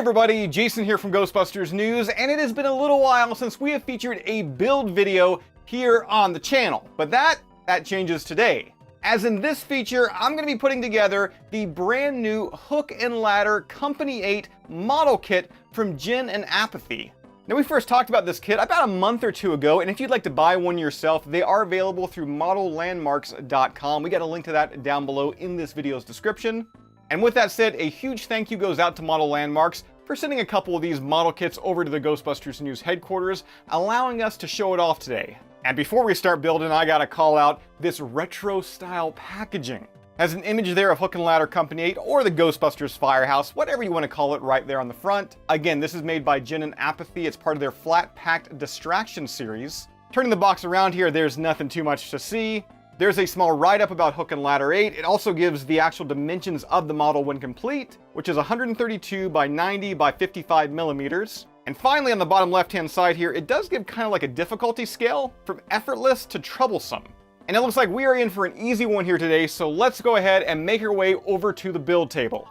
everybody, Jason here from Ghostbusters News, and it has been a little while since we have featured a build video here on the channel, but that changes today. As in this feature, I'm going to be putting together the brand new Hook and Ladder Company 8 model kit from Gin and Apathy. Now, we first talked about this kit about a month or two ago, and if you'd like to buy one yourself, they are available through modellandmarks.com. We got a link to that down below in this video's description. And with that said, a huge thank you goes out to Model Landmarks for sending a couple of these model kits over to the Ghostbusters News headquarters, allowing us to show it off today. And before we start building, I gotta call out this retro style packaging. Has an image there of Hook and Ladder Company 8 or the Ghostbusters Firehouse, whatever you want to call it, right there on the front. Again, this is made by Gin and Apathy. It's part of their Flat Packed Distraction series. Turning the box around here, there's nothing too much to see. There's a small write-up about Hook and Ladder 8. It also gives the actual dimensions of the model when complete, which is 132 by 90 by 55 millimeters. And finally, on the bottom left-hand side here, it does give kind of like a difficulty scale from effortless to troublesome. And it looks like we are in for an easy one here today, so let's go ahead and make our way over to the build table.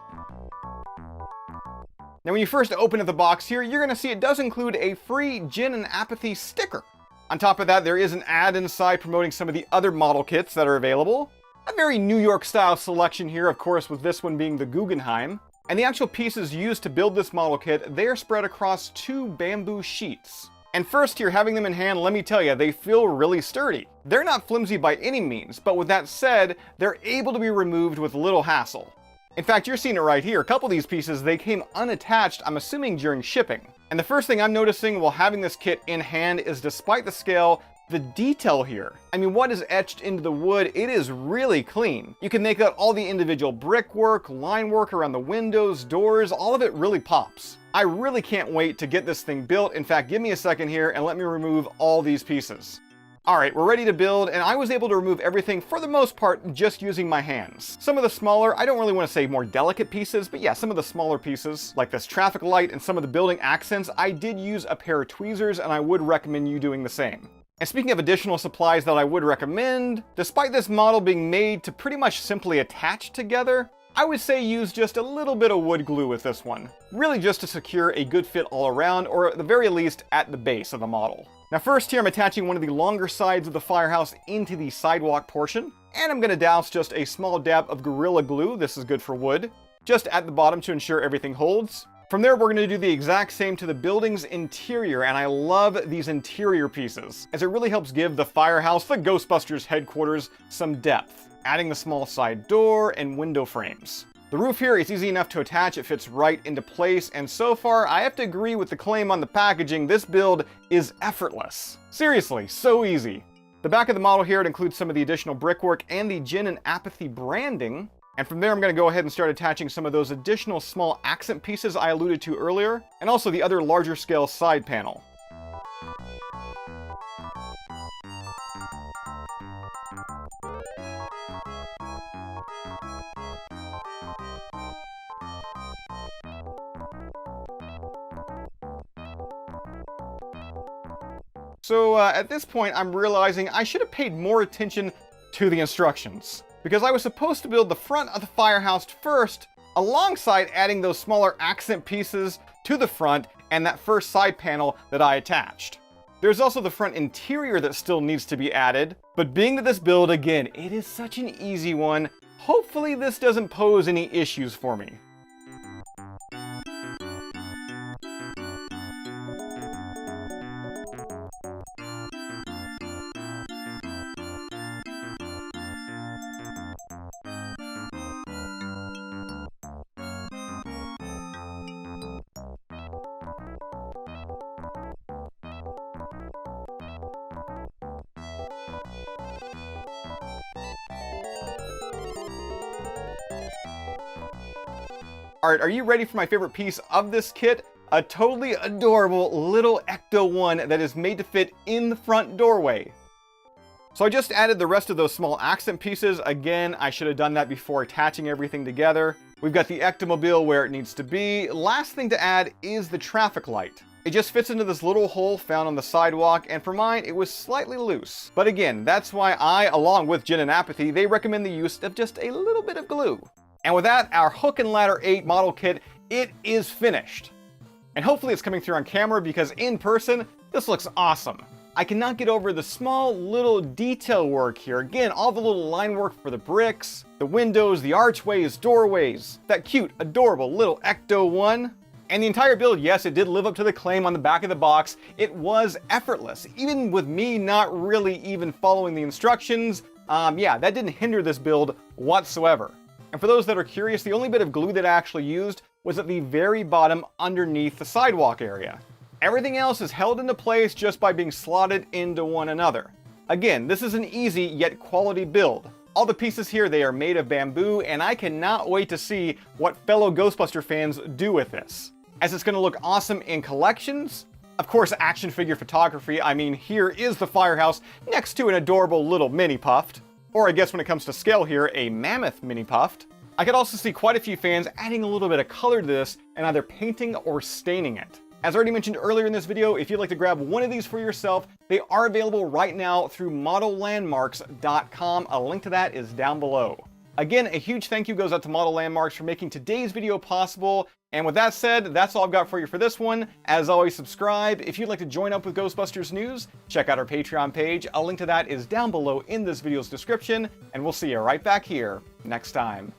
Now, when you first open up the box here, you're going to see it does include a free Gin and Apathy sticker. On top of that, there is an ad inside promoting some of the other model kits that are available. A very New York style selection here, of course, with this one being the Guggenheim. And the actual pieces used to build this model kit, they are spread across 2 bamboo sheets. And first here, having them in hand, let me tell you, they feel really sturdy. They're not flimsy by any means, but with that said, they're able to be removed with little hassle. In fact, you're seeing it right here. A couple of these pieces, they came unattached, I'm assuming during shipping. And the first thing I'm noticing while having this kit in hand is, despite the scale, the detail here. I mean, what is etched into the wood, it is really clean. You can make out all the individual brickwork, line work around the windows, doors, all of it really pops. I really can't wait to get this thing built. In fact, give me a second here and let me remove all these pieces. Alright, we're ready to build, and I was able to remove everything for the most part just using my hands. Some of the smaller, I don't really want to say more delicate pieces, but yeah, some of the smaller pieces, like this traffic light and some of the building accents, I did use a pair of tweezers, and I would recommend you doing the same. And speaking of additional supplies that I would recommend, despite this model being made to pretty much simply attach together, I would say use just a little bit of wood glue with this one. Really just to secure a good fit all around, or at the very least at the base of the model. Now first here, I'm attaching one of the longer sides of the firehouse into the sidewalk portion, and I'm going to douse just a small dab of Gorilla Glue, this is good for wood, just at the bottom to ensure everything holds. From there, we're going to do the exact same to the building's interior, and I love these interior pieces, as it really helps give the firehouse, the Ghostbusters headquarters, some depth, adding the small side door and window frames. The roof here is easy enough to attach, it fits right into place, and so far, I have to agree with the claim on the packaging, this build is effortless. Seriously, so easy. The back of the model here, it includes some of the additional brickwork and the Gin and Apathy branding, and from there I'm going to go ahead and start attaching some of those additional small accent pieces I alluded to earlier, and also the other larger scale side panel. So at this point, I'm realizing I should have paid more attention to the instructions, because I was supposed to build the front of the firehouse first, alongside adding those smaller accent pieces to the front and that first side panel that I attached. There's also the front interior that still needs to be added, but being that this build, again, it is such an easy one, hopefully this doesn't pose any issues for me. Alright, are you ready for my favorite piece of this kit? A totally adorable little Ecto-1 that is made to fit in the front doorway. So I just added the rest of those small accent pieces. Again, I should have done that before attaching everything together. We've got the Ectomobile where it needs to be. Last thing to add is the traffic light. It just fits into this little hole found on the sidewalk, and for mine, it was slightly loose. But again, that's why I, along with Gin and Apathy, they recommend the use of just a little bit of glue. And with that, our Hook and Ladder 8 model kit, it is finished. And hopefully it's coming through on camera because in person, this looks awesome. I cannot get over the small little detail work here. Again, all the little line work for the bricks, the windows, the archways, doorways, that cute, adorable little Ecto one. And the entire build, yes, it did live up to the claim on the back of the box. It was effortless, even with me not really even following the instructions. Yeah, that didn't hinder this build whatsoever. And for those that are curious, the only bit of glue that I actually used was at the very bottom underneath the sidewalk area. Everything else is held into place just by being slotted into one another. Again, this is an easy yet quality build. All the pieces here, they are made of bamboo, and I cannot wait to see what fellow Ghostbuster fans do with this, as it's going to look awesome in collections. Of course, action figure photography. I mean, here is the Firehouse next to an adorable little mini Puffed. Or I guess when it comes to scale here, a mammoth mini Puffed. I could also see quite a few fans adding a little bit of color to this and either painting or staining it. As already mentioned earlier in this video, if you'd like to grab one of these for yourself, they are available right now through modellandmarks.com. A link to that is down below. Again, a huge thank you goes out to Model Landmarks for making today's video possible. And with that said, that's all I've got for you for this one. As always, subscribe. If you'd like to join up with Ghostbusters news, check out our Patreon page. A link to that is down below in this video's description. And we'll see you right back here next time.